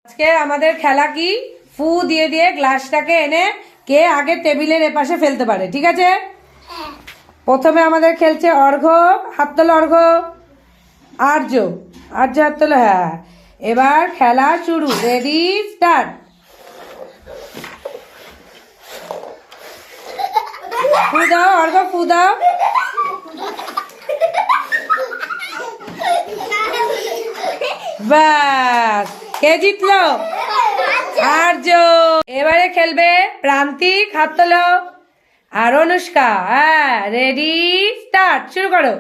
আজকে আমাদের খেলা কি, ফু দিয়ে দিয়ে গ্লাসটাকে এনে কে আগে টেবিলের এপাশে ফেলতে পারে, ঠিক আছে? প্রথমে আমাদের খেলছে অর্ঘ্য, হাত তোলো অর্ঘ্য। আর্য, আর্য হাত তোলো, হ্যাঁ। এবার খেলা শুরু, রেডি স্টার্ট। ফু দাও অর্ঘ্য, ফু দাও। বাস, কে জিতলো? আর্য। এবারে খেলবে প্রান্তিক, হাত তোলো। আর অনুষ্কা, হ্যাঁ রেডি স্টার্ট, শুরু করো।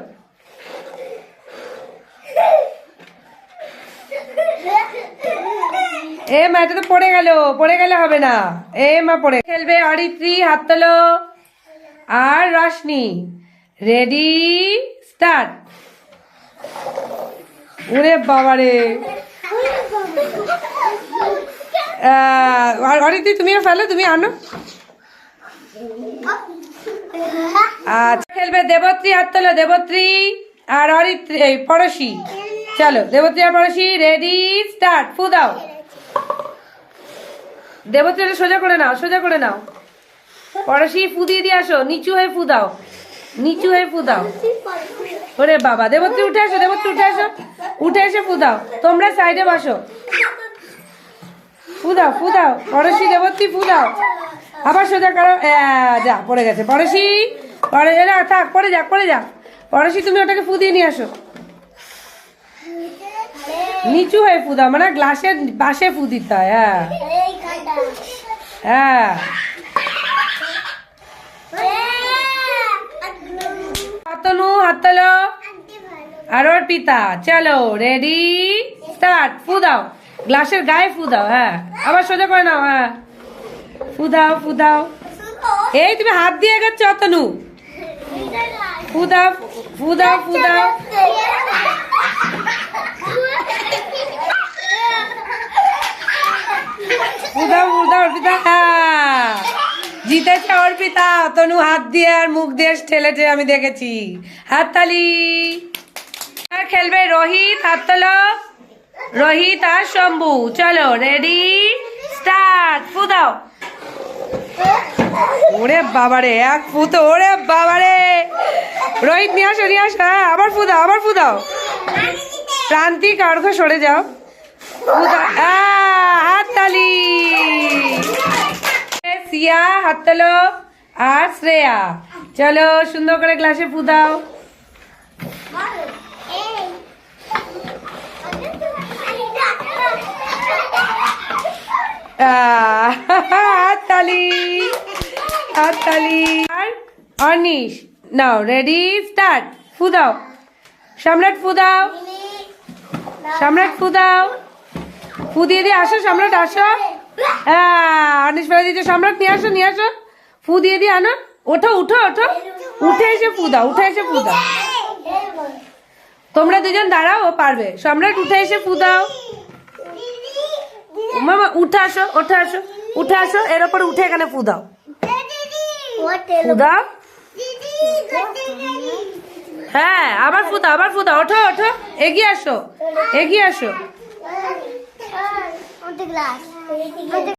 এ মা, এটা তো পড়ে গেল হবে না। এ মা, পড়ে খেলবে অরিত্রী, হাত তোলো। আর রশনি, রেডি স্টার্ট। ওরে বাবারে, অরিত্রী তুমিও ফেলো, তুমি আনো। আচ্ছা, খেলবে দেবত্রী, হাত তোলো। দেবত্রী আর অরিত্রী, পড়শি। চলো দেবত্রী আর পড়শি, রেডি স্টার্ট। ফু দাও। দেবত্রী, সোজা করে নাও, সোজা করে নাও। পড়শি ফু দিয়ে আসো, নিচু হয়ে ফু দাও, নিচু হয়ে ফু দাও। ওরে বাবা, দেবত্রী উঠে আসো, দেবত্রী উঠে আসো, উঠে এসে ফু দাও। তোমরা সাইডে বসো, ফু দাও, ফু দাও। পড়শি, দেবত্রী ফু দাও। আবার সোজা করো, যা পড়ে গেছে। পড়শি, পড়ে না থাক, পড়ে যাক, পড়ে যাক। পড়শি, তুমি ওটাকে ফু দিয়ে নিয়ে আসো। নিচু হয়ে ফু দাও, মানে গ্লাসের পাশে ফু দিতে হয়। হ্যাঁ হ্যাঁ, তনু হাত তোলো। আর ওর পিতা, চলো রেডি স্টার্ট। ফু দাও, গ্লাসের গায়ে ফু দাও। হ্যাঁ, আবার সোজা করে নাও। হ্যাঁ, ফু দাও, ফু দাও। এই তুমি হাত দিয়ে গেছ তনু। ফু দাও, ফু দাও, ফু দাও। ফু দাও, ফু দাও অর্পিতা। হ্যাঁ, জিতেছে অর্পিতা। তনু হাত দিয়ে আর মুখ দিয়ে ঠেলেছে, আমি দেখেছি। হাততালি। আর খেলবে রোহিত, হাত তোলো। রোহিত আর শম্ভু, চলো রেডি স্টার্ট। ফু দাও। ওরে বাবারে, এক ফু তো, ওরে বাবারে। রোহিত নিয়ে আসো, নিয়ে আসো। হ্যাঁ, আবার ফু দাও, আবার ফু দাও। প্রান্তিক অর্ঘ্য সরে যাও। ফু দাও, হাততালি। সিয়া, হাত তোলো। আর শ্রেয়া, চলো সুন্দর করে গ্লাসে ফু দাও। হাততালি, হাততালি। আর অনিশ, নাও রেডি স্টার্ট। ফু দাও। সম্রাট, ফু দাও। সম্রাট, ফু দাও। ফু দিয়ে দিয়ে আসো, সম্রাট আসো। অনিশ ফেলে দিয়েছে, সম্রাট নিয়ে আসো, নিয়ে আসো। ফু দিয়ে দিয়ে আনো। ওঠো, উঠো, ওঠো। উঠে এসে ফু দাও, উঠে এসে ফু দাও। তোমরা দুজন দাঁড়াও, ও পারবে। সম্রাট, উঠে এসে ফু দাও। মামা উঠে আসো, উঠে আসো, উঠে আসো। এর ওপর উঠে এখানে ফু দাও, ফু দাও। হ্যাঁ, আবার ফু দাও, আবার ফু দাও। ওঠো, ওঠো, এগিয়ে আসো, এগিয়ে আসো।